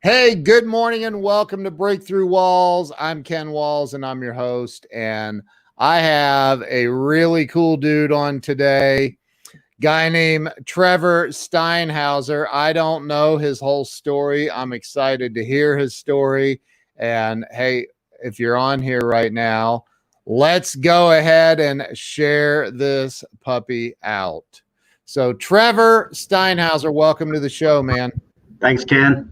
Hey, good morning and welcome to Breakthrough Walls. I'm Ken Walls and I'm your host. And I have a really cool dude on today, guy named Trevor Steinhauser. I don't know his whole story. I'm excited to hear his story. And hey, if you're on here right now, let's go ahead and share this puppy out. So, Trevor Steinhauser, welcome to the show, man. Thanks, Ken.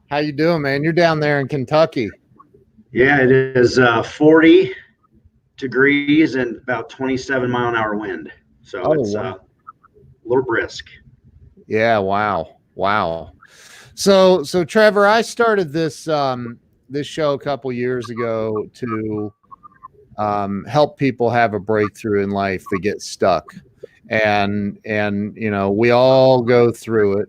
How you doing, man? You're down there in Kentucky. Yeah, it is 40 degrees and about 27-mile-an-hour wind. So it's wow. a little brisk. Yeah, wow. So Trevor, I started this this show a couple years ago to help people have a breakthrough in life that get stuck. And you know, we all go through it.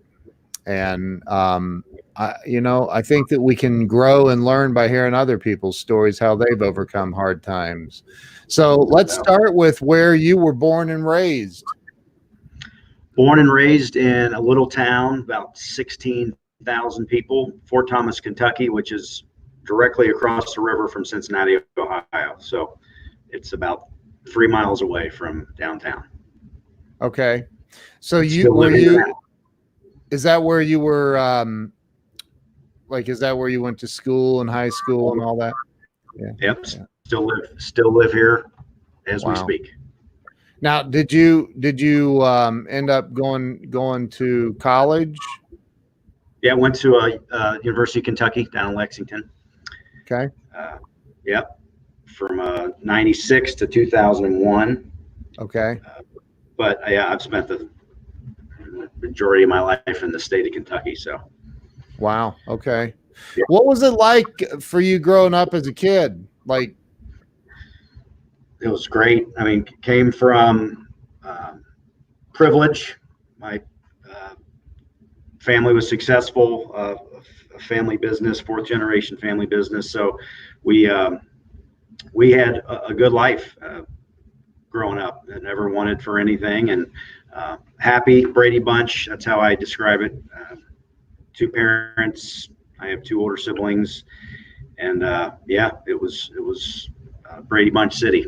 And I think that we can grow and learn by hearing other people's stories, how they've overcome hard times. So let's start with where you were born and raised. Born and raised in a little town, about 16,000 people, Fort Thomas, Kentucky, which is directly across the river from Cincinnati, Ohio. So it's about 3 miles away from downtown. Okay. So is that where you were, is that where you went to school and high school and all that? Yeah. Yep. Yeah. Still live here as we speak. Now, did you end up going to college? Yeah, I went to University of Kentucky down in Lexington. Okay. Yep. From 96 to 2001. Okay. But yeah, I've spent the majority of my life in the state of Kentucky. So. Wow. Okay. Yeah. What was it like for you growing up as a kid? Like, it was great. I mean, came from privilege. My family was successful, a family business, fourth generation family business. So we had a good life growing up. I never wanted for anything, and happy Brady Bunch. That's how I describe it. 2 parents. I have 2 older siblings, and yeah, it was Brady Bunch City.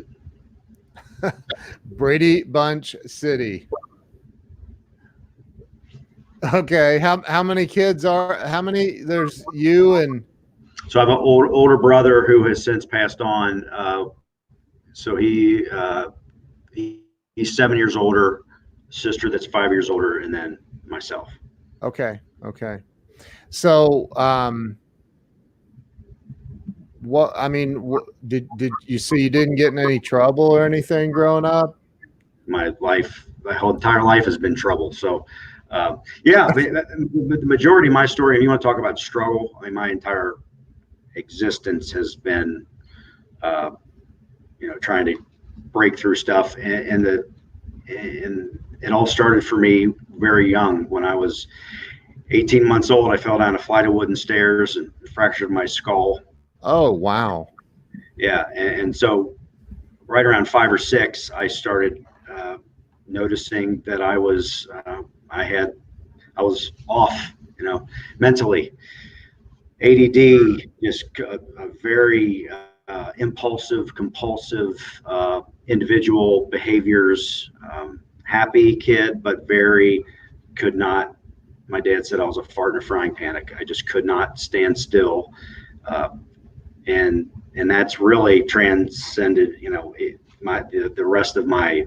Brady Bunch City. Okay, how many kids how many? There's you and. So I have an older brother who has since passed on. So he's 7 years older, sister that's 5 years older, and then myself. Okay. So, did you see you didn't get in any trouble or anything growing up? My whole entire life has been trouble. So, yeah, the majority of my story, if you want to talk about struggle, I mean, my entire existence has been, trying to break through stuff. And it all started for me very young. When I was 18 months old, I fell down a flight of wooden stairs and fractured my skull. Oh, wow. Yeah. And so right around 5 or 6, I started noticing that I was off, mentally. ADD, just a very impulsive, compulsive individual behaviors. Happy kid, but could not. My dad said I was a fart in a frying pan. I just could not stand still, and that's really transcended, the rest of my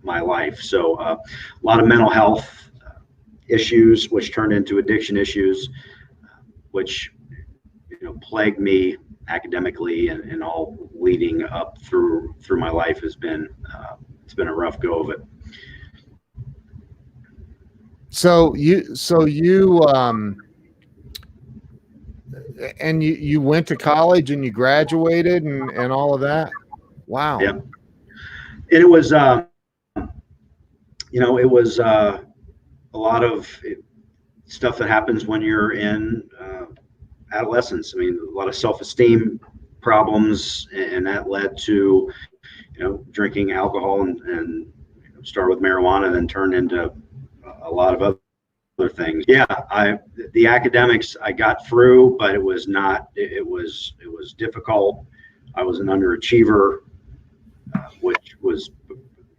life. So a lot of mental health issues, which turned into addiction issues, which plagued me academically and all leading up through my life has been it's been a rough go of it. So you and you went to college and you graduated and all of that. Wow. Yeah. And it was it was a lot of stuff that happens when you're in adolescence. I mean, a lot of self-esteem problems, and that led to drinking alcohol and start with marijuana, then turned into a lot of things. Yeah, the academics I got through, but it was difficult. I was an underachiever, which was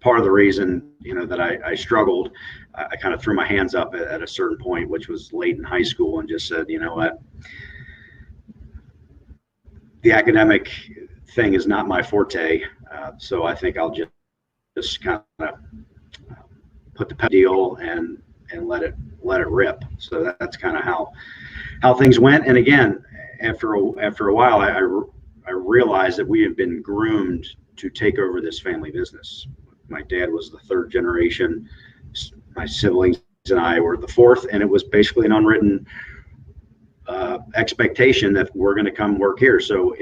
part of the reason, that I struggled. I kind of threw my hands up at a certain point, which was late in high school, and just said, you know what, the academic thing is not my forte. So I think I'll just kind of put the deal and let it rip. So that's kind of how things went. And again, after a while, I realized that we have been groomed to take over this family business. My dad was the third generation. My siblings and I were the fourth, and it was basically an unwritten expectation that we're going to come work here. So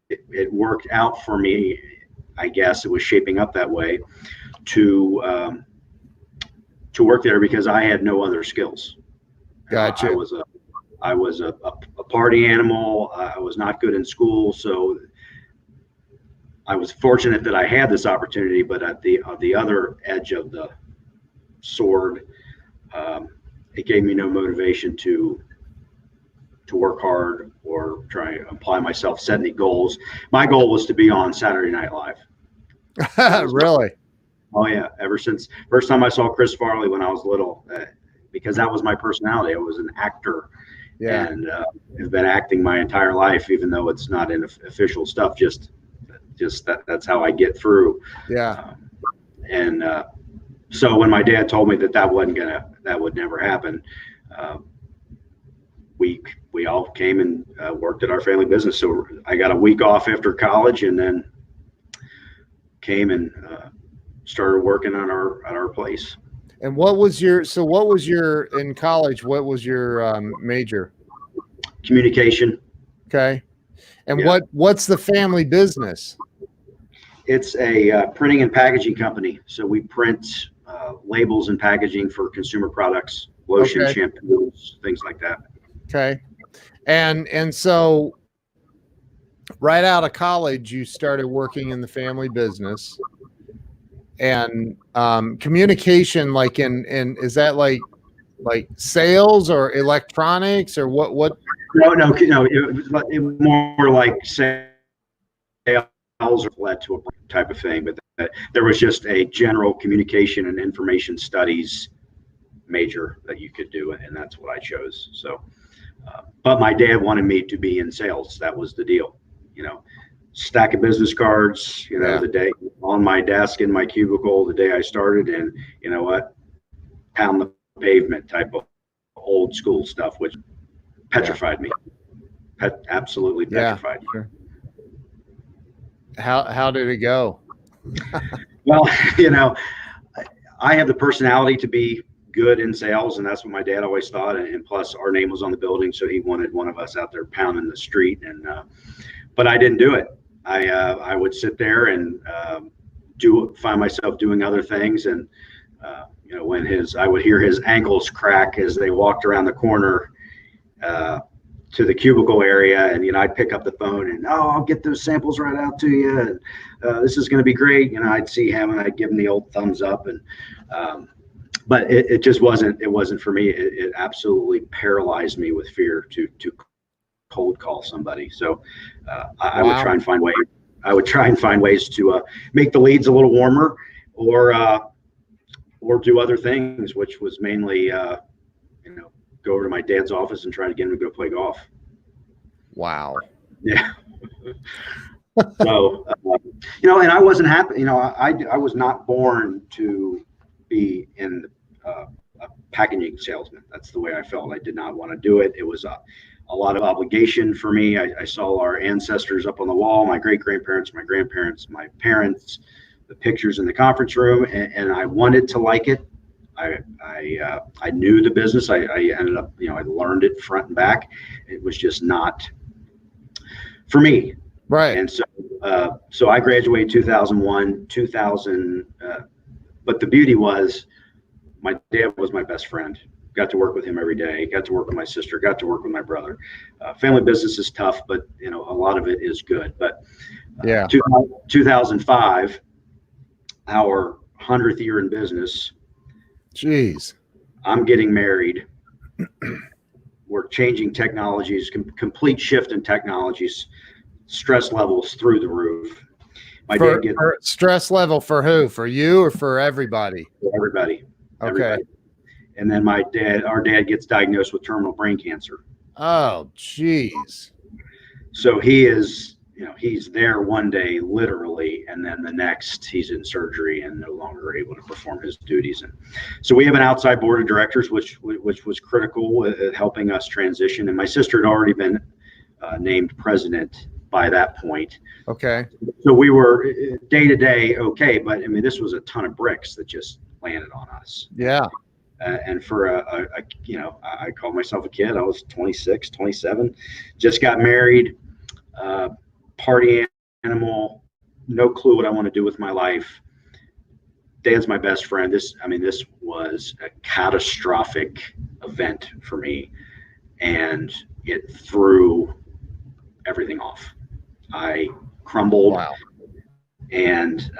it worked out for me. I guess it was shaping up that way to work there because I had no other skills. Gotcha. I was a party animal. I was not good in school, so I was fortunate that I had this opportunity. But at the other edge of the sword, it gave me no motivation to work hard or try and apply myself, set any goals. My goal was to be on Saturday Night Live. Really? Oh yeah. Ever since first time I saw Chris Farley when I was little, because that was my personality. I was an actor. Yeah. And have been acting my entire life, even though it's not in official stuff. Just that's how I get through. Yeah. So when my dad told me that would never happen, we all came and worked at our family business. So I got a week off after college, and then came and started working on our place. And what was your in college? What was your major? Communication. Okay. And Yeah. what's the family business? It's a printing and packaging company. So we print labels and packaging for consumer products, lotion, Okay. shampoos, things like that. Okay. And so right out of college, you started working in the family business. And communication, like in is that like sales or electronics or what? No, it was more like sales led to a type of thing, but there was just a general communication and information studies major that you could do, and that's what I chose. So, but my dad wanted me to be in sales. That was the deal, stack of business cards, Yeah. the day on my desk in my cubicle, the day I started, and you know what, pound the pavement type of old school stuff, which petrified me. Absolutely petrified. Yeah, sure. How did it go? Well, I have the personality to be good in sales, and that's what my dad always thought. And plus, our name was on the building, so he wanted one of us out there pounding the street. And but I didn't do it. I would sit there and find myself doing other things, and when I would hear his ankles crack as they walked around the corner to the cubicle area, and I'd pick up the phone and I'll get those samples right out to you, and this is going to be great. I'd see him and I'd give him the old thumbs up, and but it just wasn't for me. It absolutely paralyzed me with fear to cold call somebody. So I would try and find ways. I would try and find ways to make the leads a little warmer, or do other things, which was mainly go over to my dad's office and try to get him to go play golf. Wow. Yeah. So and I wasn't happy. I was not born to be in a packaging salesman. That's the way I felt. I did not want to do it. It was a lot of obligation for me. I saw our ancestors up on the wall, my great-grandparents, my grandparents, my parents, the pictures in the conference room, and I wanted to like it. I knew the business. I ended up, I learned it front and back. It was just not for me. Right. And so I graduated 2001, but the beauty was my dad was my best friend. Got to work with him every day, got to work with my sister, got to work with my brother. Family business is tough, but a lot of it is good. But 2005, our 100th year in business. Jeez. I'm getting married. changing technologies, complete shift in technologies, stress levels through the roof. My dad gets for stress level for who? For you or for everybody? everybody, Okay. everybody. And then our dad gets diagnosed with terminal brain cancer. Oh, geez. So he is, he's there one day literally, and then the next he's in surgery and no longer able to perform his duties. And so we have an outside board of directors, which was critical at helping us transition. And my sister had already been named president by that point. Okay. So we were day to day okay, but I mean, this was a ton of bricks that just landed on us. Yeah. And for I call myself a kid. I was 26, 27, just got married, party animal, no clue what I want to do with my life. Dan's my best friend. This was a catastrophic event for me, and it threw everything off. I crumbled. Wow. And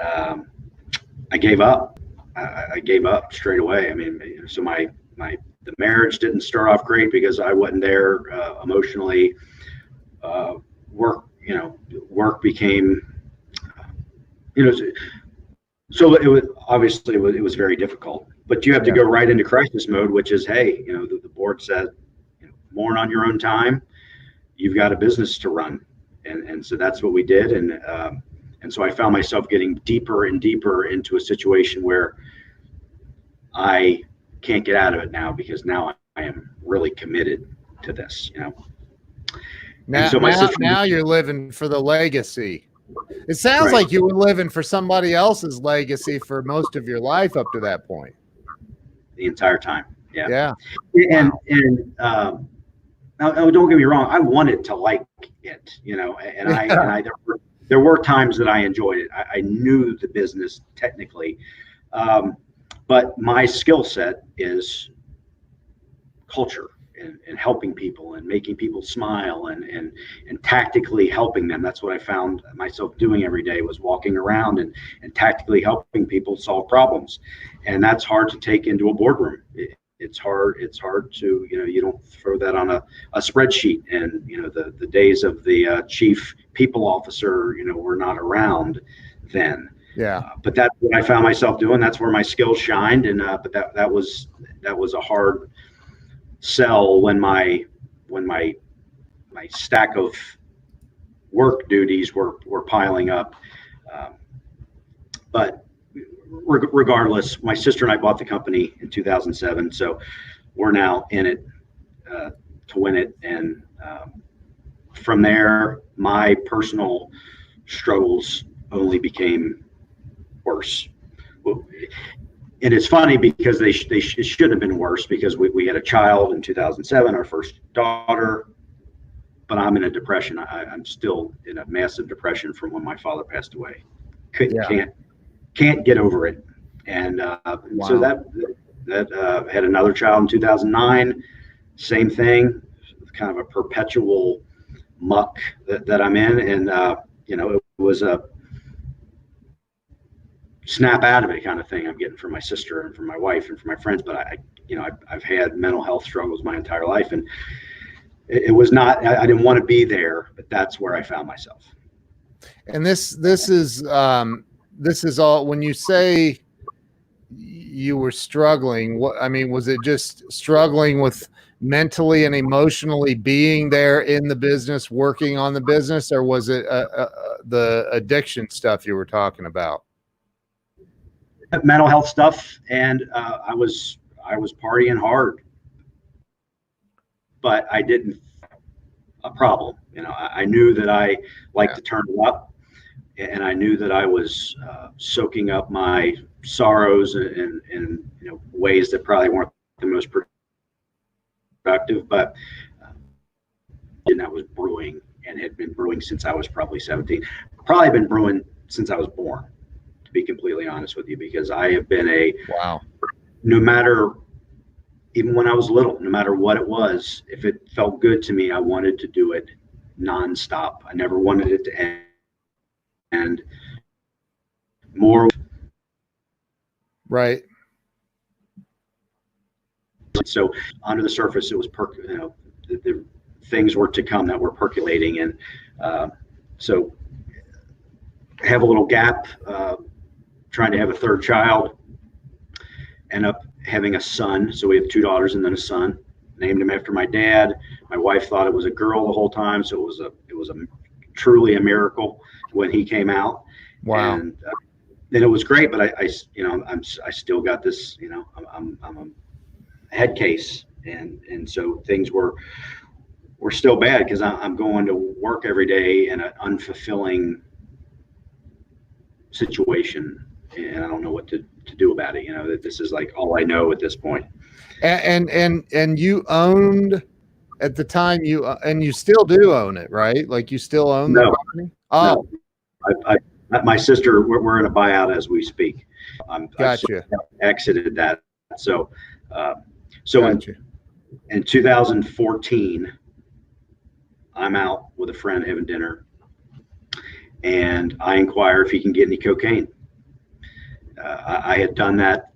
I gave up. I gave up straight away. I mean, so the marriage didn't start off great because I wasn't there emotionally. Work became, so it was obviously it was very difficult. But you have to go right into crisis mode, which is, hey, the board said, mourn on your own time. You've got a business to run, and so that's what we did. And so I found myself getting deeper and deeper into a situation where I can't get out of it now, because now I am really committed to this, Now you're living for the legacy. It sounds like you were living for somebody else's legacy for most of your life up to that point. The entire time. Yeah. And Now, don't get me wrong. I wanted to like it, and there were times that I enjoyed it. I knew the business technically, but my skill set is culture and helping people and making people smile and tactically helping them. That's what I found myself doing every day, was walking around and tactically helping people solve problems. And that's hard to take into a boardroom. It's hard to, you don't throw that on a spreadsheet. And, the days of the chief people officer, were not around then. Yeah. But that's what I found myself doing. That's where my skills shined. And, but that was a hard sell when my stack of work duties were piling up. But regardless, my sister and I bought the company in 2007, so we're now in it to win it. And from there, my personal struggles only became worse. And it's funny because it should have been worse, because we had a child in 2007, our first daughter, but I'm in a depression. I'm still in a massive depression from when my father passed away. Can't get over it. And so that had another child in 2009, same thing, kind of a perpetual muck that I'm in. And, it was a snap out of it kind of thing I'm getting from my sister and from my wife and from my friends. But I've had mental health struggles my entire life, and it was not, I didn't want to be there, but that's where I found myself. And this is all, when you say you were struggling, was it just struggling with mentally and emotionally being there in the business, working on the business, or was it the addiction stuff you were talking about? Mental health stuff, and I was partying hard, but I didn't a problem. I knew that I liked to turn it up, and I knew that I was soaking up my sorrows in ways that probably weren't the most productive, but and that was brewing, and had been brewing since I was probably 17. Probably been brewing since I was born, to be completely honest with you, because I have been no matter, even when I was little, no matter what it was, if it felt good to me, I wanted to do it nonstop. I never wanted it to end. And more. Right. So under the surface, it was the things were to come that were percolating. And so have a little gap, trying to have a third child, end up having a son. So we have 2 daughters and then a son. Named him after my dad. My wife thought it was a girl the whole time, so it was a truly a miracle when he came out. Wow. And then it was great, but I still got this, I'm a head case, and so things were still bad because I'm going to work every day in an unfulfilling situation, and I don't know what to do about it. That this is like all I know at this point. And you owned at the time, and you still do own it, right? Like you still own the company? Oh, no. My sister, we're in a buyout as we speak. Gotcha. I exited that. So gotcha. In 2014, I'm out with a friend having dinner, and I inquire if he can get any cocaine. I had done that,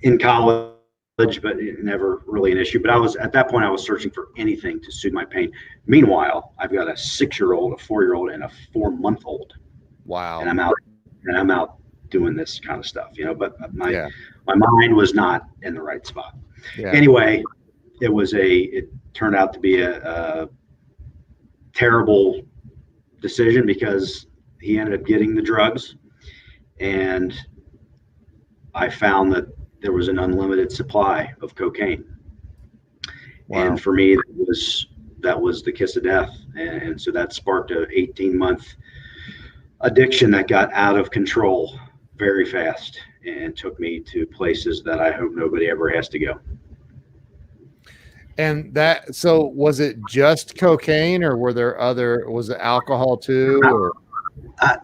in college, but never really an issue. But at that point, I was searching for anything to soothe my pain. Meanwhile, I've got a 6-year-old, a 4-year-old, and a 4-month-old. Wow. And I'm out doing this kind of stuff, but my mind was not in the right spot. Yeah. Anyway, it turned out to be a terrible decision because he ended up getting the drugs, and I found that there was an unlimited supply of cocaine. Wow. And for me, that was the kiss of death. And so that sparked an 18-month addiction that got out of control very fast and took me to places that I hope nobody ever has to go. And so was it just cocaine, or was it alcohol too? Or?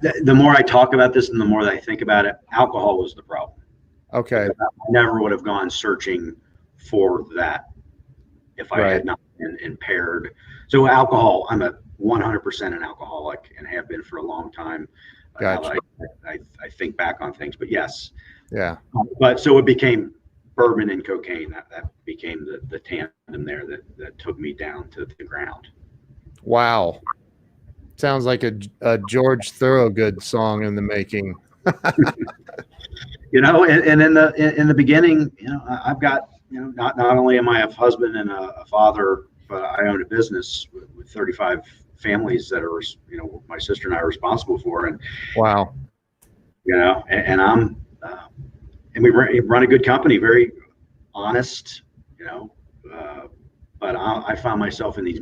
The more I talk about this and the more that I think about it, alcohol was the problem. Okay. I never would have gone searching for that if I had not been impaired. So alcohol, I'm a 100% an alcoholic and have been for a long time. Gotcha. I think back on things, but yes. Yeah. But so it became bourbon and cocaine. That became the tandem there that took me down to the ground. Wow. Sounds like a George Thorogood song in the making. And in the beginning, I've got, not only am I a husband and a father, but I own a business with 35 families that are, my sister and I are responsible for. And wow, and I'm, and we run a good company, very honest, but I found myself in these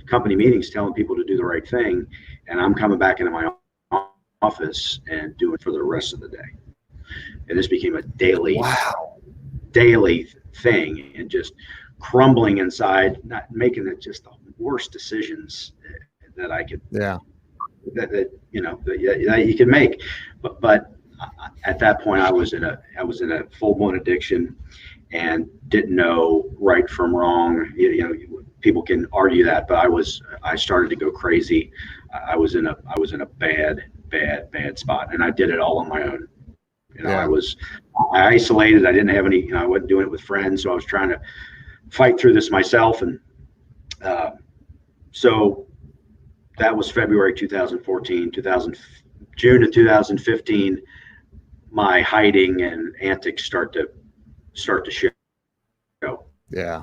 company meetings, telling people to do the right thing, and I'm coming back into my office and doing it for the rest of the day. And this became a daily thing, and just crumbling inside, not making it just the worst decisions that I could, that you can make. But at that point, I was in a full-blown addiction and didn't know right from wrong. People can argue that, but I started to go crazy. I was in a bad spot, and I did it all on my own. I isolated. I didn't have any, I wasn't doing it with friends. So I was trying to fight through this myself. And so that was February 2014, June of 2015, my hiding and antics start to show. Yeah.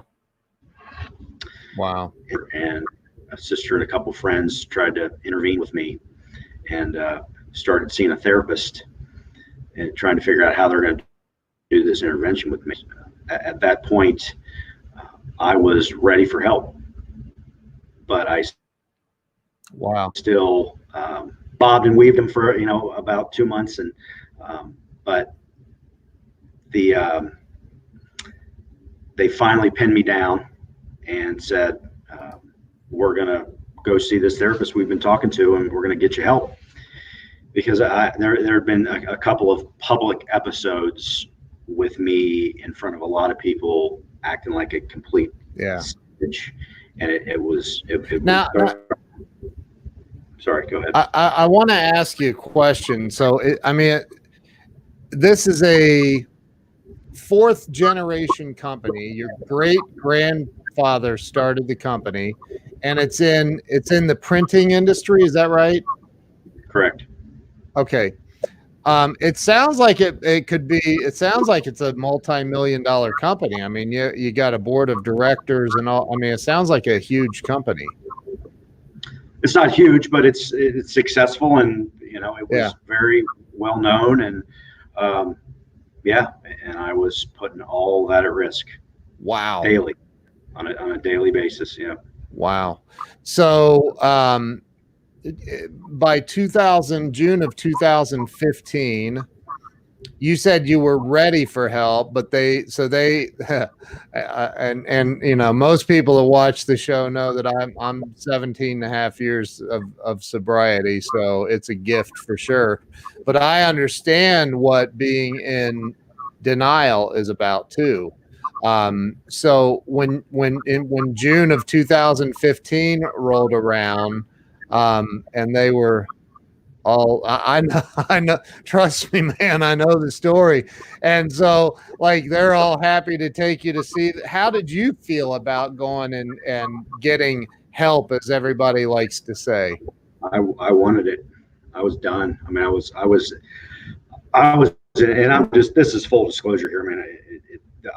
Wow. And a sister and a couple friends tried to intervene with me, and started seeing a therapist and trying to figure out how they're going to do this intervention with me. At that point, I was ready for help, but I still bobbed and weaved them for about 2 months, and but they finally pinned me down and said, we're going to go see this therapist we've been talking to, and we're going to get you help. Because there had been a couple of public episodes with me in front of a lot of people, acting like a complete savage, and it was now. Sorry, go ahead. I want to ask you a question. So, this is a 4th generation company. Your great father started the company, and it's in the printing industry. Is that right? Correct. Okay. It sounds like it could be. It sounds like it's a multi-million-dollar company. I mean, you got a board of directors and all. I mean, it sounds like a huge company. It's not huge, but it's successful, and it was very well known, and yeah, and I was putting all that at risk. Wow. Daily, on a daily basis. Yeah. Wow. So by June of 2015, you said you were ready for help, but they and most people that watch the show know that I'm 17 and a half years of sobriety, so it's a gift for sure. But I understand what being in denial is about too. So when June of 2015 rolled around, and they were all, I know, trust me, man, I know the story. And so like, they're all happy to take you to see. How did you feel about going and getting help, as everybody likes to say? I wanted it. I was done. I mean, I was, and I'm just, this is full disclosure here, man.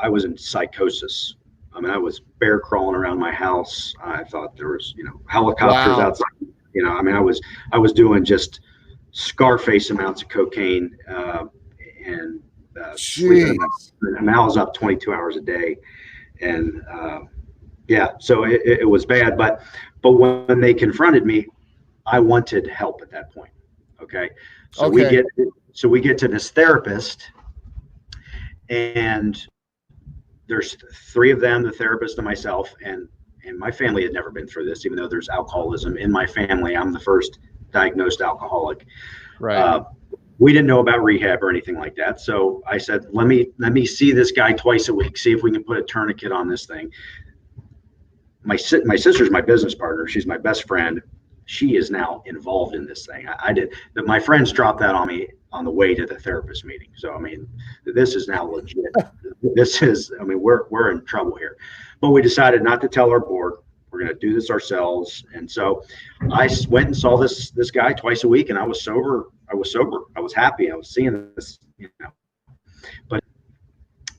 I was in psychosis. I mean, I was bear crawling around my house. I thought there was, helicopters outside. I mean, I was doing just Scarface amounts of cocaine, and sleeping. And I was up 22 hours a day, and yeah, so it was bad. But when they confronted me, I wanted help at that point. Okay, so we get to this therapist, and there's three of them, the therapist and myself, and my family had never been through this, even though there's alcoholism in my family. I'm the first diagnosed alcoholic. Right. We didn't know about rehab or anything like that. So I said, let me see this guy twice a week, see if we can put a tourniquet on this thing. My sister's my business partner. She's my best friend. She is now involved in this thing. My friends dropped that on me on the way to the therapist meeting. So, I mean, this is now legit. We're in trouble here. But we decided not to tell our board. We're going to do this ourselves. And so I went and saw this guy twice a week, and I was sober. I was happy. I was seeing this,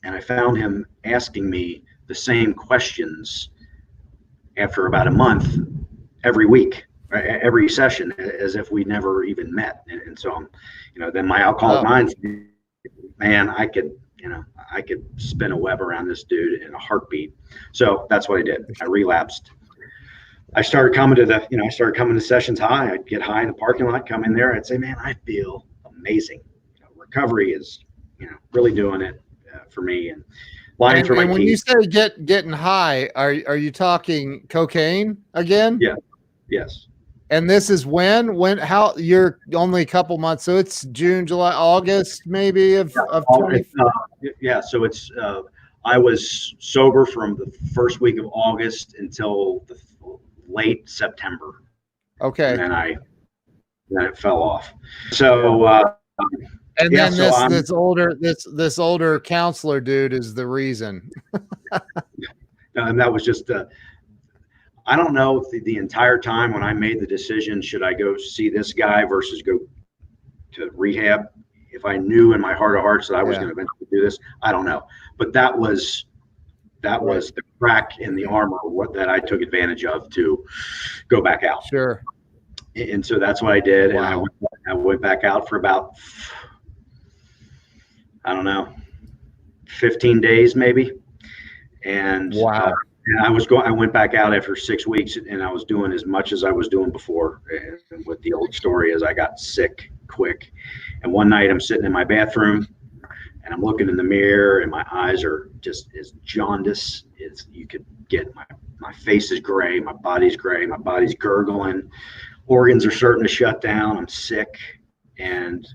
and I found him asking me the same questions after about a month, every week, every session, as if we never even met. And so, then my alcoholic mind, man, I could spin a web around this dude in a heartbeat. So that's what I did. I relapsed. I started coming to sessions high. I'd get high in the parking lot, come in there. I'd say, man, I feel amazing. Recovery is, really doing it for me. And lying through my teeth. When you say getting high, are you talking cocaine again? Yeah. Yes. And this is how you're only a couple months. So it's June, July, August, maybe of 20. Yeah. So it's, I was sober from the first week of August until the late September. Okay. And then it fell off. So, and then this older counselor dude is the reason. And that was just, I don't know the entire time when I made the decision, should I go see this guy versus go to rehab? If I knew in my heart of hearts that I was going to eventually do this, I don't know. But that was the crack in the armor that I took advantage of to go back out. Sure. And so that's what I did. Wow. And I went back out for about, I don't know, 15 days maybe. And wow. And I went back out after 6 weeks, and I was doing as much as I was doing before. And what the old story is, I got sick quick. And one night I'm sitting in my bathroom, and I'm looking in the mirror, and my eyes are just as jaundice as you could get. My face is gray, my body's gray, my body's gurgling, organs are starting to shut down. I'm sick, and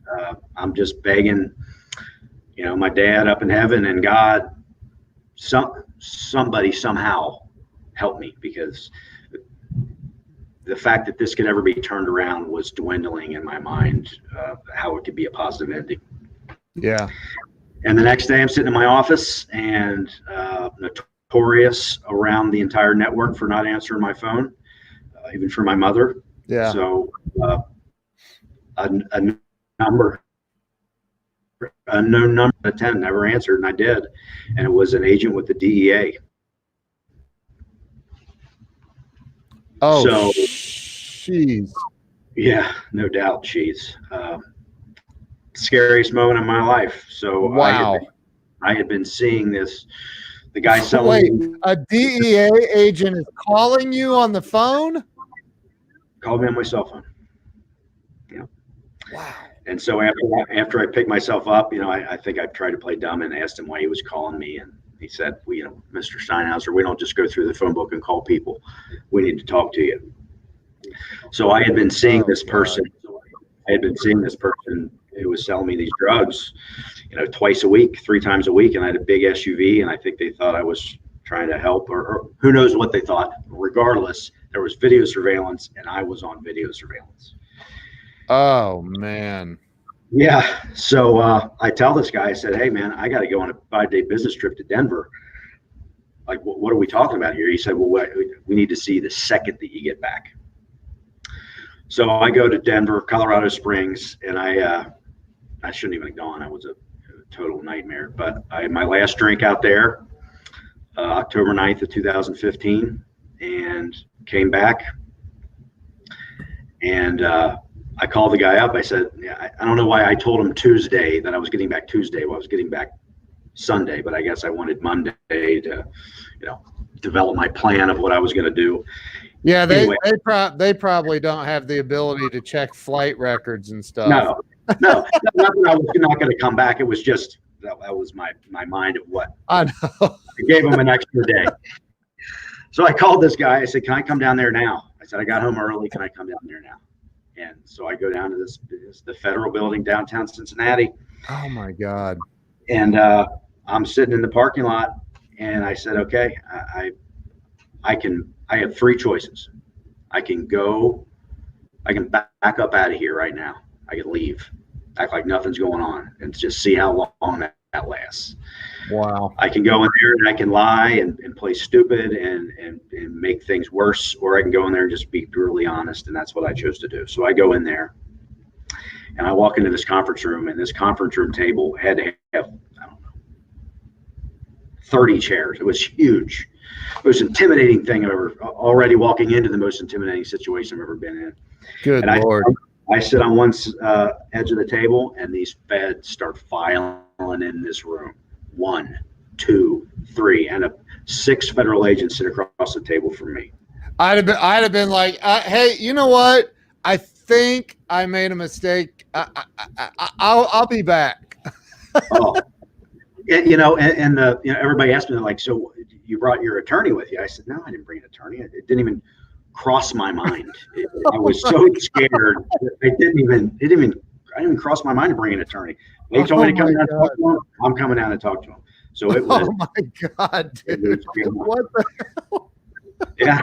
I'm just begging, my dad up in heaven and God, somebody somehow help me, because the fact that this could ever be turned around was dwindling in my mind, how it could be a positive ending. Yeah. And the next day I'm sitting in my office, and notorious around the entire network for not answering my phone, even for my mother. Yeah. So a number, a known number of 10 never answered, and I did, and it was an agent with the DEA. Oh, so jeez. Yeah, no doubt. She's scariest moment of my life. So Wow. I had been seeing this. The guy Wait, selling. a DEA agent is calling you on the phone? Called me on my cell phone. Yeah. Wow. And so after I picked myself up, I think I tried to play dumb and asked him why he was calling me, and he said, "Well, Mr. Steinhauser, we don't just go through the phone book and call people. We need to talk to you." So I had been seeing this person. I had been seeing this person who was selling me these drugs, twice a week, 3 times a week, and I had a big SUV, and I think they thought I was trying to help, or who knows what they thought. Regardless, there was video surveillance, and I was on video surveillance. Oh, man. Yeah. So I tell this guy, I said, "Hey, man, I got to go on a 5-day business trip to Denver. Like, what are we talking about here?" He said, "Well, we need to see the second that you get back." So I go to Denver, Colorado Springs, and I shouldn't even have gone. It was a total nightmare. But I had my last drink out there, October 9th of 2015, and came back. And I called the guy up. I said, I don't know why I told him Tuesday that I was getting back Tuesday. Well, I was getting back Sunday, but I guess I wanted Monday to, develop my plan of what I was going to do. Yeah, Anyway. they probably don't have the ability to check flight records and stuff. No, not that I was not going to come back. It was just that was my mind of what I know. I gave him an extra day. So I called this guy. I said, "Can I come down there now?" I said, "I got home early. Can I come down there now?" And so I go down to the Federal Building downtown Cincinnati. Oh my God. And I'm sitting in the parking lot, and I said, "Okay, I have 3 choices. I can back up out of here right now. I can leave, act like nothing's going on, and just see how long that lasts. Wow. I can go in there and I can lie and play stupid and make things worse, or I can go in there and just be brutally honest." And that's what I chose to do. So I go in there and I walk into this conference room, and this conference room table had to have, I don't know, 30 chairs. It was huge. It was an intimidating thing I've ever, already walking into the most intimidating situation I've ever been in. Good and Lord. I sit on one edge of the table, and these feds start filing in this room. 1, 2, 3, and 6 federal agents sit across the table from me. I'd have been like, "Hey, you know what? I think I made a mistake. I'll be back." Oh, and everybody asked me, like, "So you brought your attorney with you?" I said, "No, I didn't bring an attorney. It didn't even cross my mind. I was so scared. It didn't even cross my mind to bring an attorney. They told me to come down and talk to him. I'm coming down and talk to him." So it was. Oh my God, dude! What the hell? Yeah.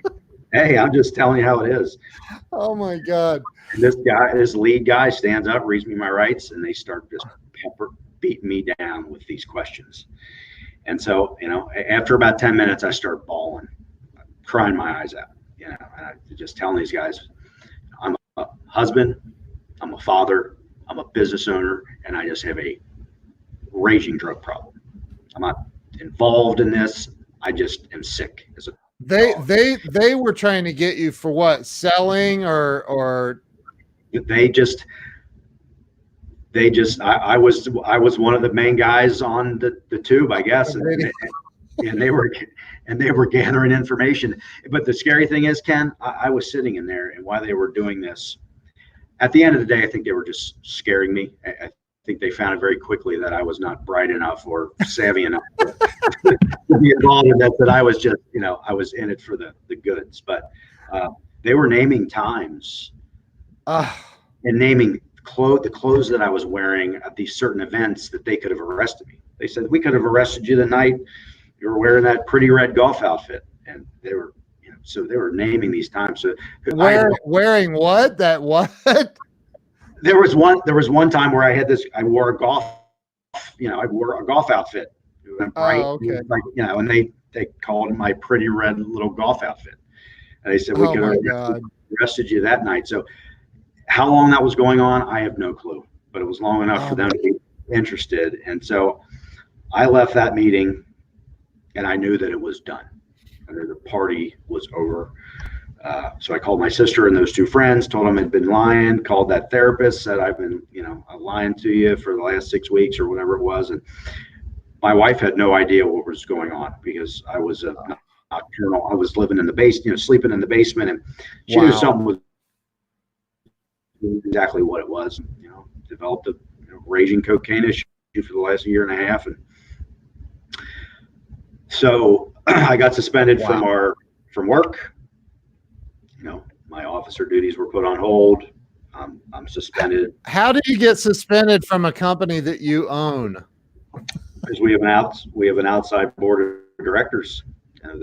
Hey, I'm just telling you how it is. Oh my God! And this lead guy stands up, reads me my rights, and they start just beating me down with these questions. And so, after about 10 minutes, I start bawling, crying my eyes out. And I just telling these guys, I'm a husband, I'm a father, I'm a business owner, and I just have a raging drug problem. I'm not involved in this. I just am sick as a They were trying to get you for what? Selling or I was one of the main guys on the tube, I guess, and they were gathering information. But the scary thing is, Ken, I was sitting in there, and while they were doing this, at the end of the day, I think they were just scaring me. I think they found it very quickly that I was not bright enough or savvy enough to be involved in that I was just, I was in it for the goods. But they were naming times and naming the clothes that I was wearing at these certain events that they could have arrested me. They said, "We could have arrested you the night you were wearing that pretty red golf outfit." And they were, so they were naming these times. So wearing what? That what? There was one time where I wore a golf outfit. Bright, oh, okay. and they they called it my pretty red little golf outfit. And they said we Oh could my have God. arrested you that night. So how long that was going on, I have no clue, but it was long enough for them to be interested. And so I left that meeting and I knew that it was done. I knew the party was over. So I called my sister and those two friends, told them I'd been lying, called that therapist, said I've been, lying to you for the last 6 weeks or whatever it was. And my wife had no idea what was going on because I was a nocturnal. I was living in the basement, sleeping in the basement, and she knew something was exactly what it was. Developed a raging cocaine issue for the last year and a half, and so I got suspended from work. My officer duties were put on hold. I'm suspended. How did you get suspended from a company that you own? Because we have an outside board of directors. So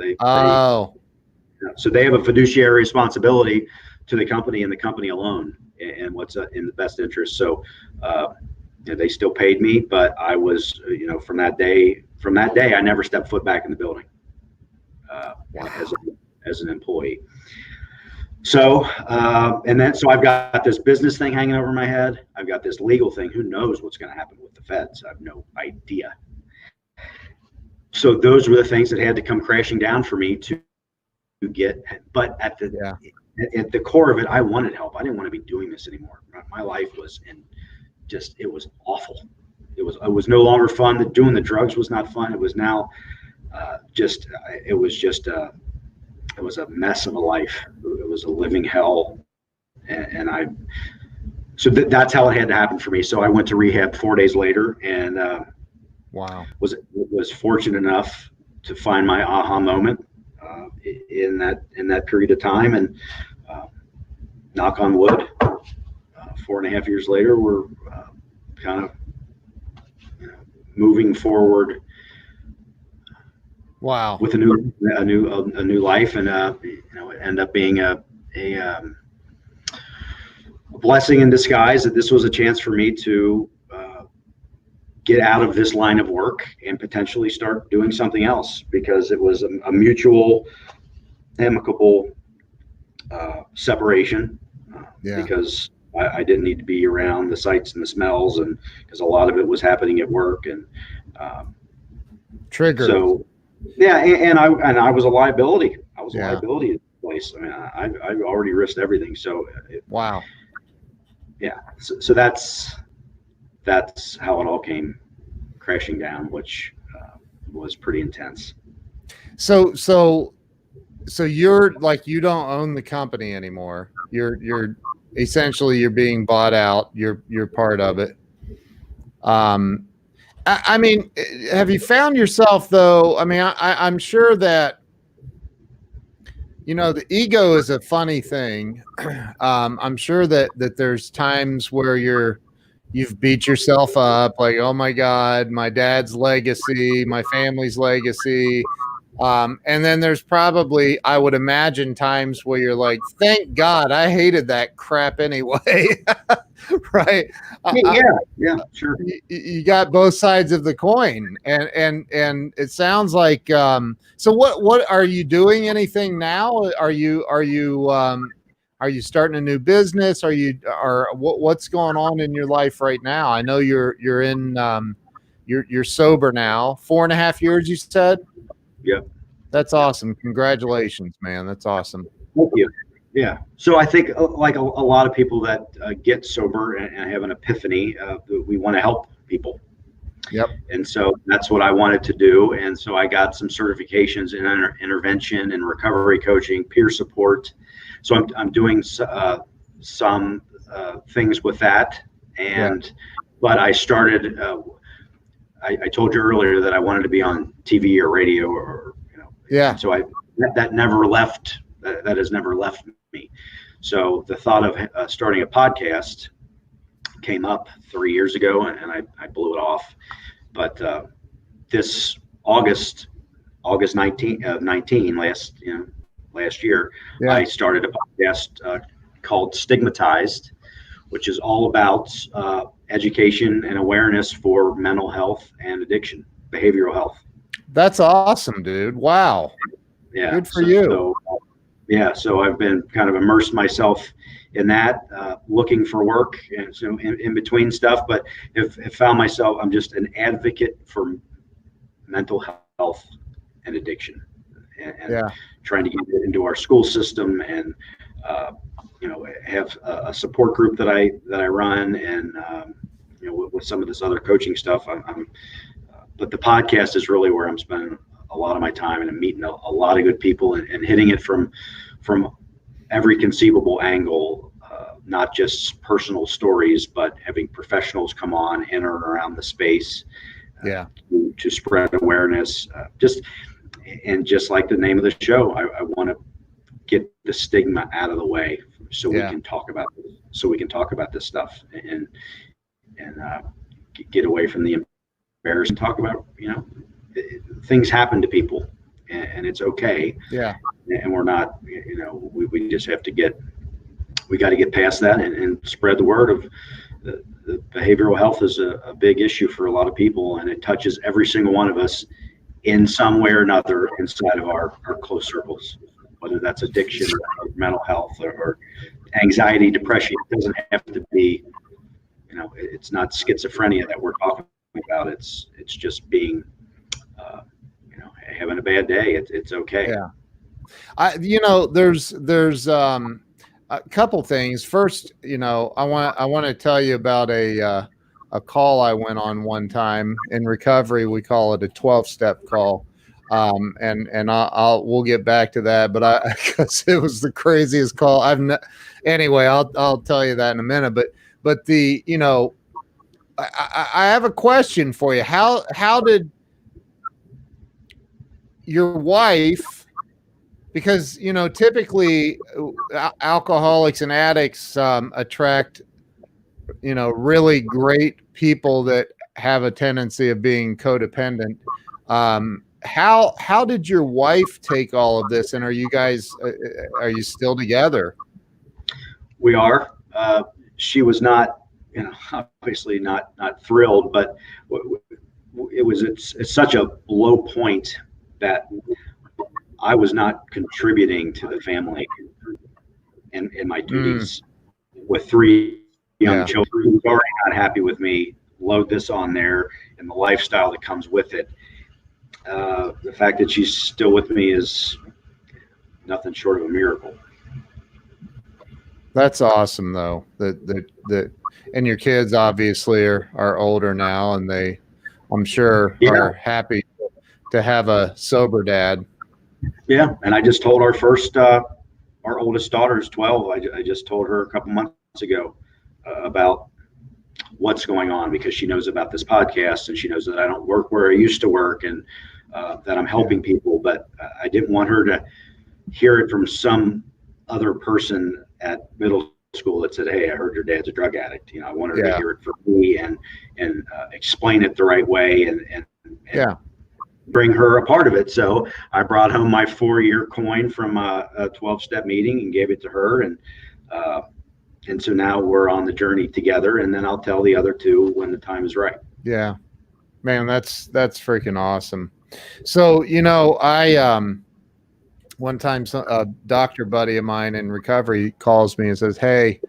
they have a fiduciary responsibility to the company and the company alone, and what's in the best interest. So they still paid me, but I was, from that day, I never stepped foot back in the building as an employee. So, so I've got this business thing hanging over my head. I've got this legal thing. Who knows what's going to happen with the feds? I have no idea. So those were the things that had to come crashing down for me to get, but at the core of it, I wanted help. I didn't want to be doing this anymore. My life was it was awful. It was no longer fun. Doing the drugs was not fun. It was now it was a mess of a life. It was a living hell. So that's how it had to happen for me. So I went to rehab 4 days later and was fortunate enough to find my aha moment in that period of time. And knock on wood, 4.5 years later, we're kind of moving forward. Wow. With a new life, and it ended up being a blessing in disguise that this was a chance for me to get out of this line of work and potentially start doing something else, because it was a mutual, amicable separation. Because I didn't need to be around the sights and the smells, and because a lot of it was happening at work and trigger. So. Yeah, and I was a liability. I was a liability at the place. I mean, I already risked everything. So wow. Yeah. So that's how it all came crashing down, which was pretty intense. So you're like, you don't own the company anymore. You're essentially, you're being bought out. You're part of it. I mean, have you found yourself though? I mean, I'm sure that, the ego is a funny thing. I'm sure that there's times where you've beat yourself up, like, oh my God, my dad's legacy, my family's legacy. And then there's probably, I would imagine, times where you're like, thank God I hated that crap anyway. Right. Yeah, sure. You got both sides of the coin, and it sounds like, so what are you doing anything now? Are you starting a new business? What's going on in your life right now? I know you're sober now, 4.5 years, you said? Yep. That's awesome. Congratulations, man. That's awesome. Thank you. Yeah. So I think like a lot of people that get sober and have an epiphany, we want to help people. Yep. And so that's what I wanted to do. And so I got some certifications in intervention and recovery coaching, peer support. So I'm doing some things with that. But I started, I told you earlier that I wanted to be on TV or radio so that never left. That has never left me. So the thought of starting a podcast came up 3 years ago, and I blew it off. But this August 19 last year, I started a podcast called Stigmatized, which is all about education and awareness for mental health and addiction, behavioral health. That's awesome, dude. Wow. Yeah. Good for you. So I've been kind of immersed myself in that, looking for work and so in between stuff, but have found myself, I'm just an advocate for mental health and addiction, and trying to get it into our school system, and have a support group that I run, and with some of this other coaching stuff. But the podcast is really where I'm spending a lot of my time, and I'm meeting a lot of good people, and hitting it from every conceivable angle, not just personal stories, but having professionals come on in or around the space, to spread awareness. Just like the name of the show, I want to get the stigma out of the way, so we can talk about this stuff, and get away from the embarrassing. Talk about, things happen to people, and it's okay. Yeah. And we're not, we just have to get past that, and spread the word of the behavioral health is a big issue for a lot of people, and it touches every single one of us in some way or another inside of our close circles, whether that's addiction or mental health or anxiety, depression. It doesn't have to be, it's not schizophrenia that we're talking about. It's just being, having a bad day. It's okay. Yeah. There's a couple things. First, I want to tell you about a call I went on one time in recovery. We call it a 12-step call. And we'll get back to that, but because it was the craziest call anyway, I'll tell you that in a minute, but I have a question for you. How did your wife, because typically alcoholics and addicts attract really great people that have a tendency of being codependent. How did your wife take all of this, and are you still together? We are. She was not, obviously not thrilled, but it's such a low point that I was not contributing to the family in my duties with 3 young children who were already not happy with me. Load this on there, and the lifestyle that comes with it. The fact that she's still with me is nothing short of a miracle. That's awesome, though. That and your kids obviously are older now, and I'm sure, are happy to have a sober dad. Yeah, and I just told our oldest daughter is 12. I just told her a couple months ago about what's going on, because she knows about this podcast, and she knows that I don't work where I used to work, and that I'm helping people, but I didn't want her to hear it from some other person at middle school that said, "Hey, I heard your dad's a drug addict." I wanted her to hear it from me, and explain it the right way, and bring her a part of it. So I brought home my 4-year coin from a 12-step meeting and gave it to her, and so now we're on the journey together, and then I'll tell the other 2 when the time is right. Yeah, man, that's freaking awesome. So, I one time a doctor buddy of mine in recovery calls me and says, "Hey,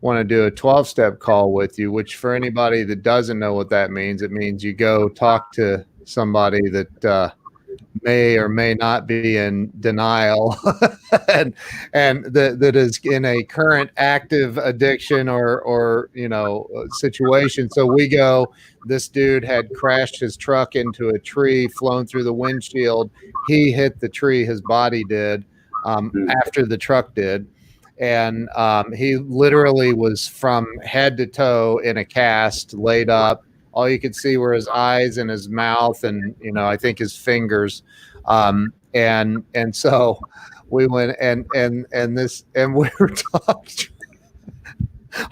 want to do a 12-step call with you," which, for anybody that doesn't know what that means, it means you go talk to somebody that may or may not be in denial and that is in a current active addiction or situation. So we go, this dude had crashed his truck into a tree, flown through the windshield. He hit the tree, his body did, after the truck did. And he literally was from head to toe in a cast, laid up. All you could see were his eyes and his mouth, and I think his fingers. And so we went and we were talking.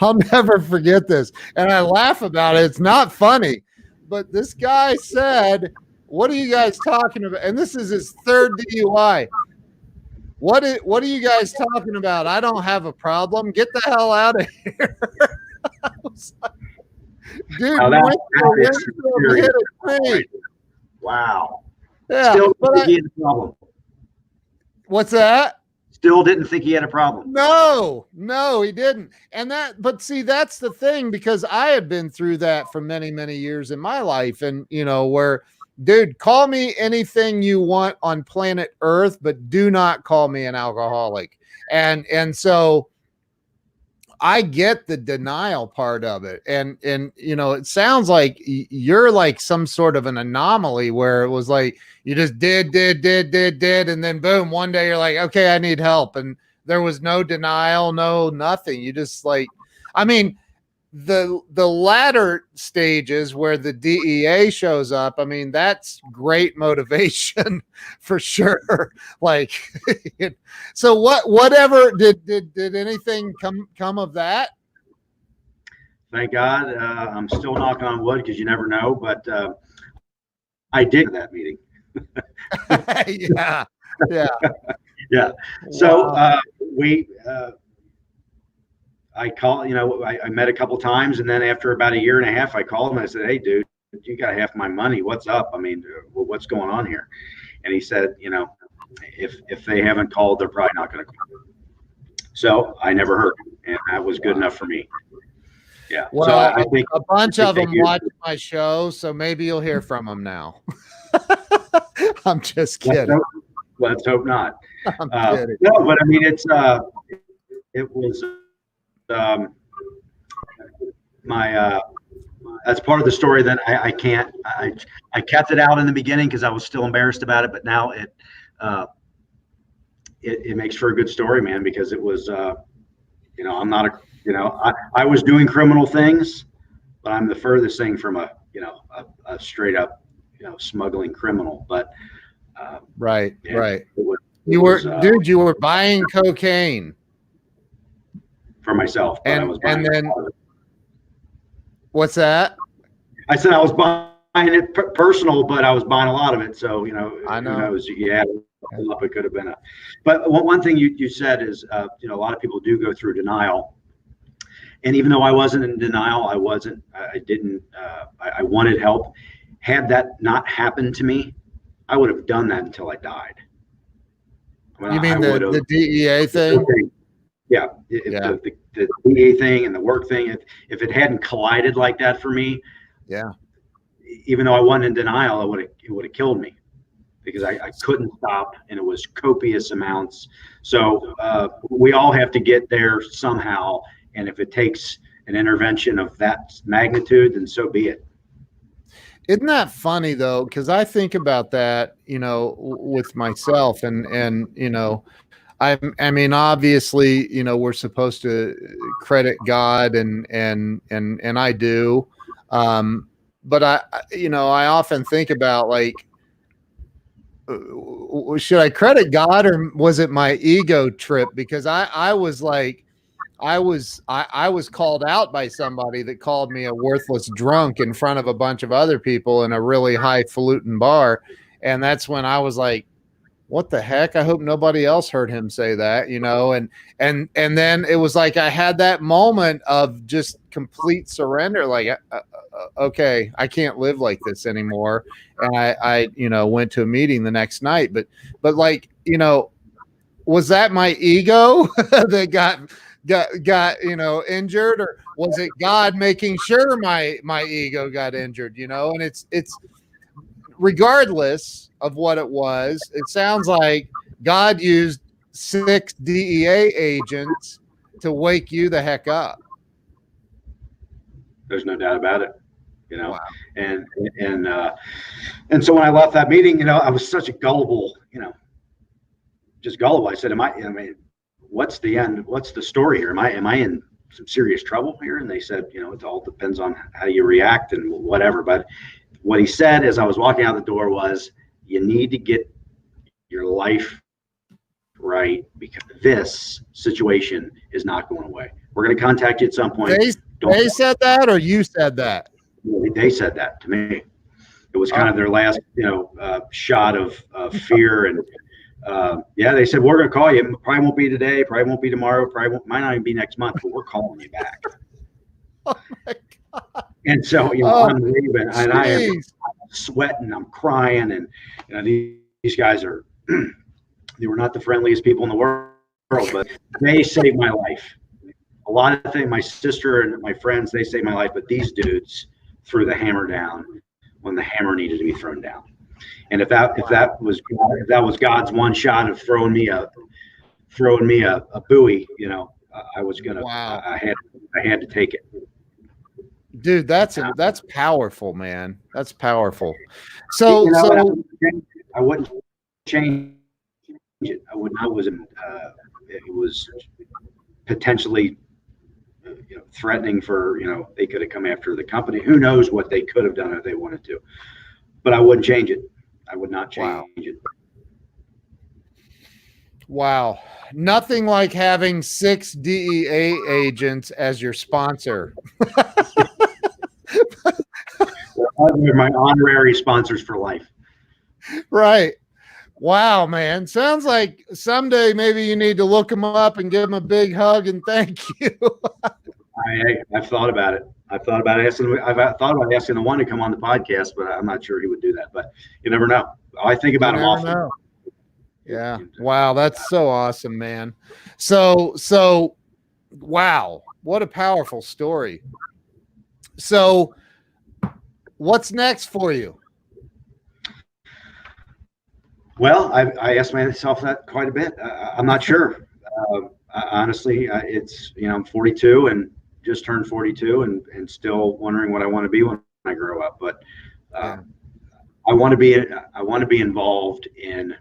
I'll never forget this, and I laugh about it. It's not funny, but this guy said, "What are you guys talking about?" And this is his 3rd DUI. What are you guys talking about? I don't have a problem. Get the hell out of here. I was like, dude, that is serious. Wow. Yeah. Still didn't think he had a problem. What's that? Still didn't think he had a problem. No, he didn't. But see, that's the thing, because I had been through that for many, many years in my life. And, where, dude, call me anything you want on planet Earth, but do not call me an alcoholic. And so I get the denial part of it. And it sounds like you're like some sort of an anomaly where it was like you just did, and then boom, one day you're like, okay, I need help. And there was no denial, no nothing. You just like, I mean, the latter stages where the DEA shows up, I mean, that's great motivation for sure. Like, so whatever did anything come of that? Thank God. I'm still knocking on wood because you never know, but I did that meeting. Yeah. Yeah. So I called, I met a couple times, and then after about a year and a half, I called him. I said, "Hey, dude, you got half my money. What's up? I mean, what's going on here?" And he said, if they haven't called, they're probably not going to call. So I never heard him, and that was good enough for me. Yeah. Well, so I think a bunch of them watch my show, so maybe you'll hear from them now. I'm just kidding. Let's hope not. I'm kidding. No, but I mean, it was that's part of the story that I kept it out in the beginning because I was still embarrassed about it, but now it makes for a good story, man, because it was I'm not I was doing criminal things, but I'm the furthest thing from a straight up smuggling criminal. But right. you were buying cocaine for myself, but I was buying and then what's that? I said I was buying it personal, but I was buying a lot of it. So I know. Who knows? Yeah, it could have been But one thing you said is a lot of people do go through denial, and even though I wasn't in denial, I wanted help. Had that not happened to me, I would have done that until I died. You mean the DEA thing? Yeah. The DEA thing and the work thing, if it hadn't collided like that for me, yeah. Even though I wasn't in denial, it would have killed me because I couldn't stop, and it was copious amounts. So we all have to get there somehow, and if it takes an intervention of that magnitude, then so be it. Isn't that funny though? Because I think about that, with myself, and I mean, obviously, we're supposed to credit God, and I do, but I often think about, like, should I credit God, or was it my ego trip? Because I was like, I was called out by somebody that called me a worthless drunk in front of a bunch of other people in a really highfalutin bar. And that's when I was like, what the heck? I hope nobody else heard him say that, and then it was like, I had that moment of just complete surrender. Like, okay, I can't live like this anymore. And I went to a meeting the next night, but like, was that my ego that got injured, or was it God making sure my ego got injured? And it's regardless of what it was, it sounds like God used 6 DEA agents to wake you the heck up. There's no doubt about it. Wow. And so when I left that meeting, I was such a gullible, just gullible. I said, what's the end? What's the story here? Am I in some serious trouble here? And they said, it all depends on how you react and whatever. But what he said as I was walking out the door was, you need to get your life right, because this situation is not going away. We're going to contact you at some point. They said that, or you said that? They said that to me. It was kind of their last, shot of fear. And they said, we're going to call you. Probably won't be today. Probably won't be tomorrow. Might not even be next month, but we're calling you back. Oh my God. And so, I'm leaving, and I am sweating, I'm crying, and these guys are they were not the friendliest people in the world, but they saved my life. A lot of things, my sister and my friends, they saved my life, but these dudes threw the hammer down when the hammer needed to be thrown down. And if that was God's one shot of throwing me a buoy, I was gonna. Wow. I had to take it. Dude, that's powerful, man. That's powerful. So I wouldn't change it. I wouldn't. It was potentially threatening for, they could have come after the company. Who knows what they could have done if they wanted to, but I wouldn't change it. I would not change it. Wow. Nothing like having 6 DEA agents as your sponsor. They're my honorary sponsors for life. Right. Wow, man. Sounds like someday maybe you need to look them up and give them a big hug and thank you. I've thought about it. I've thought about asking the one to come on the podcast, but I'm not sure he would do that. But you never know. I think about him often. Know. Yeah. Wow. That's so awesome, man. So wow. What a powerful story. So what's next for you? Well, I asked myself that quite a bit. I'm not sure. Honestly, it's, I'm 42 and just turned 42 and still wondering what I want to be when I grow up. But I want to be involved in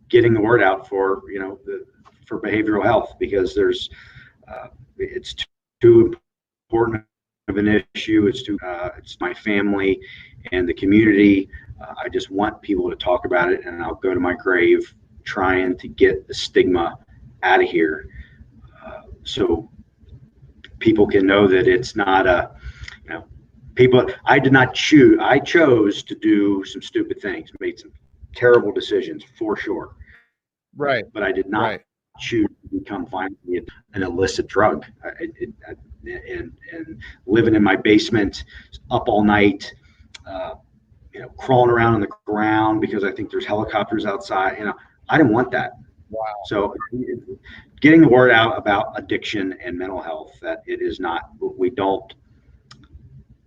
getting the word out for, for behavioral health, because it's too important of an issue. It's my family and the community. I just want people to talk about it, and I'll go to my grave trying to get the stigma out of here, so people can know that it's not people. I did not choose. I chose to do some stupid things, made some terrible decisions for sure. Right. But I did not choose to become finally an illicit drug. And living in my basement, up all night, crawling around on the ground because I think there's helicopters outside. I didn't want that. Wow. So getting the word out about addiction and mental health, that it is not, we don't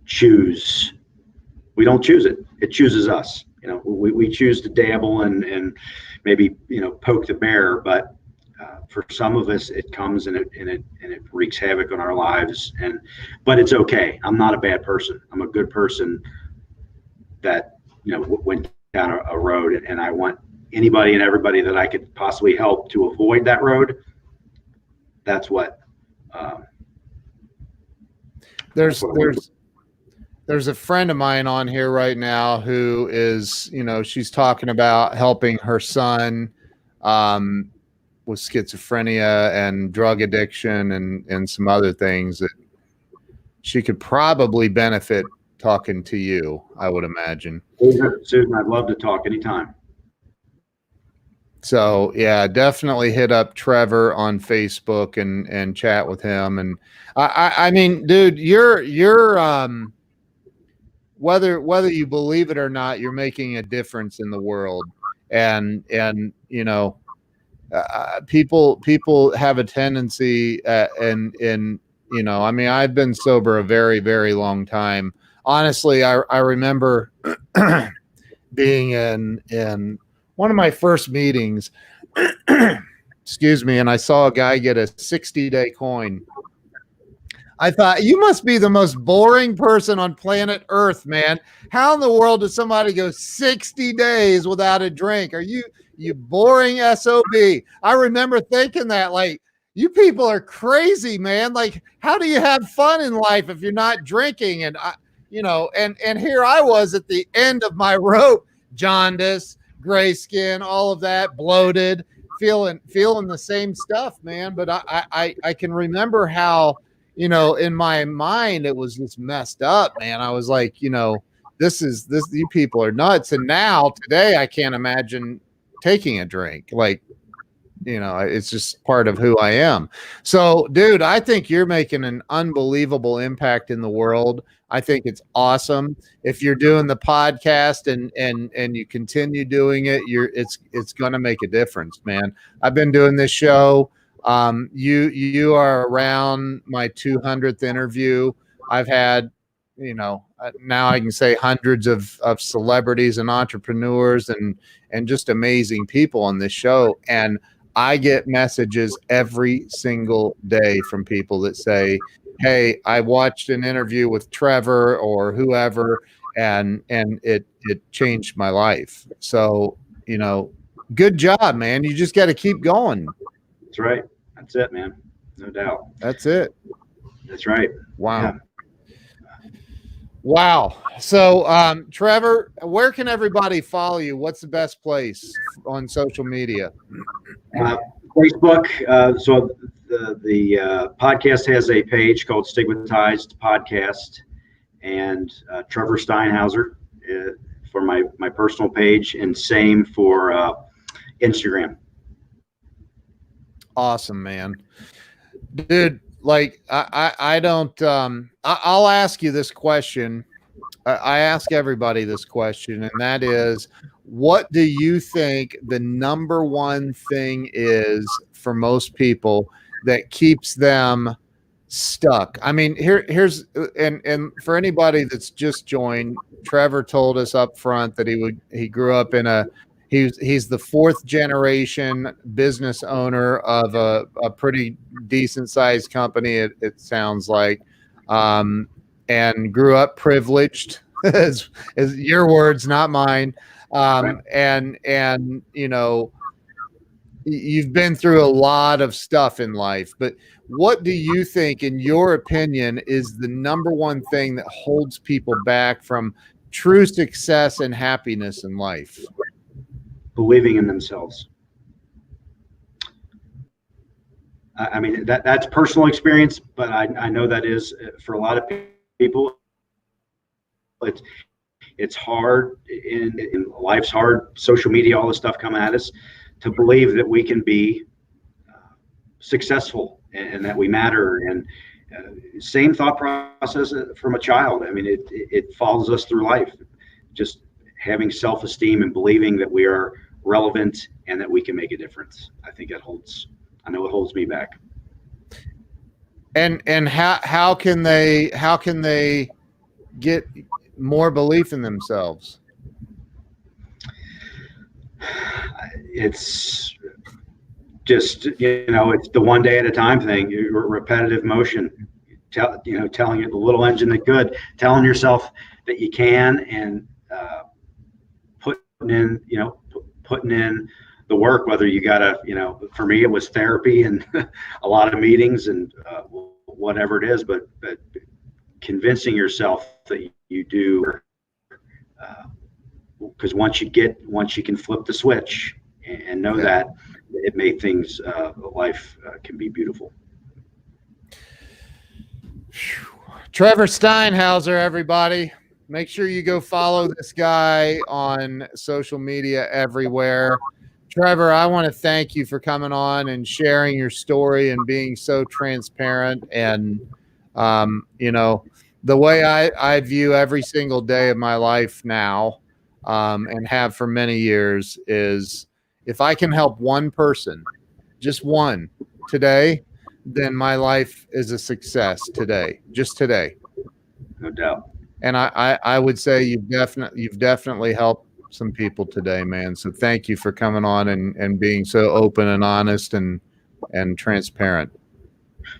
choose it. It chooses us. We choose to dabble and maybe, poke the bear, but for some of us, it comes and it wreaks havoc on our lives. But it's okay. I'm not a bad person. I'm a good person that, went down a road, and I want anybody and everybody that I could possibly help to avoid that road. That's what. There's a friend of mine on here right now who is, she's talking about helping her son with schizophrenia and drug addiction and some other things that she could probably benefit talking to you, I would imagine. Susan, I'd love to talk anytime. So yeah, definitely hit up Trevor on Facebook and chat with him. And I mean, dude, you're whether you believe it or not, you're making a difference in the world. And people have a tendency I mean, I've been sober a very, very long time. Honestly, I remember being in one of my first meetings, excuse me, and I saw a guy get a 60-day coin. I thought, you must be the most boring person on planet Earth, man. How in the world does somebody go 60 days without a drink? Are you boring SOB? I remember thinking that, like, you people are crazy, man. Like, how do you have fun in life if you're not drinking? And and here I was at the end of my rope, jaundice, gray skin, all of that, bloated, feeling the same stuff, man. But I can remember how, in my mind, it was just messed up, man. I was like, this, you people are nuts. And now today I can't imagine taking a drink. Like, it's just part of who I am. So, dude, I think you're making an unbelievable impact in the world. I think it's awesome. If you're doing the podcast and you continue doing it, it's going to make a difference, man. I've been doing this show. You are around my 200th interview. I've had, now I can say hundreds of celebrities and entrepreneurs and just amazing people on this show. And I get messages every single day from people that say, "Hey, I watched an interview with Trevor or whoever, and it changed my life." So, good job, man. You just got to keep going. That's right. That's it, man. No doubt. That's it. That's right. Wow. Yeah. Wow. So, Trevor, where can everybody follow you? What's the best place on social media? Facebook. So the podcast has a page called Stigmatized Podcast, and Trevor Steinhauser for my personal page, and same for Instagram. Awesome, man. Dude, like I don't I'll ask you this question. I ask everybody this question, and that is, what do you think the number one thing is for most people that keeps them stuck? I mean, here's and for anybody that's just joined, Trevor told us up front that he grew up in he's the fourth generation business owner of a pretty decent sized company, it sounds like, and grew up privileged, as your words, not mine. And you've been through a lot of stuff in life, but what do you think, in your opinion, is the number one thing that holds people back from true success and happiness in life? Believing in themselves. I mean, that's personal experience, but I know that is for a lot of people. It's hard, in life's hard, social media, all this stuff come at us, to believe that we can be successful and that we matter. And same thought process from a child. I mean, it follows us through life. Just having self-esteem and believing that we are relevant and that we can make a difference. I think I know it holds me back. And how can they get more belief in themselves? It's just, it's the one day at a time thing, repetitive motion, telling it the little engine that could, telling yourself that you can, and putting in the work, whether you gotta, for me, it was therapy and a lot of meetings and whatever it is, but convincing yourself that you do, because once you can flip the switch and know that, it made things, life can be beautiful. Trevor Steinhauser, everybody. Make sure you go follow this guy on social media everywhere. Trevor, I want to thank you for coming on and sharing your story and being so transparent. And, the way I view every single day of my life now, and have for many years, is if I can help one person, just one, today, then my life is a success today, just today. No doubt. And I would say you've definitely helped some people today, man. So thank you for coming on and being so open and honest and transparent.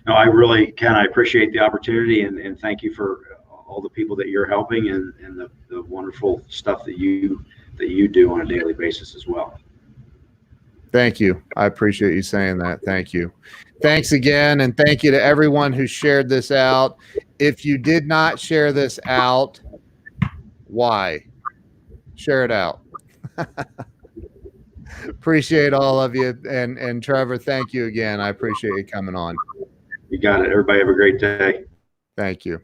No, I really can. I appreciate the opportunity, and thank you for all the people that you're helping, and the wonderful stuff that you do on a daily basis as well. Thank you. I appreciate you saying that. Thank you. Thanks again. And thank you to everyone who shared this out. If you did not share this out, why? Share it out. Appreciate all of you. And Trevor, thank you again. I appreciate you coming on. You got it. Everybody have a great day. Thank you.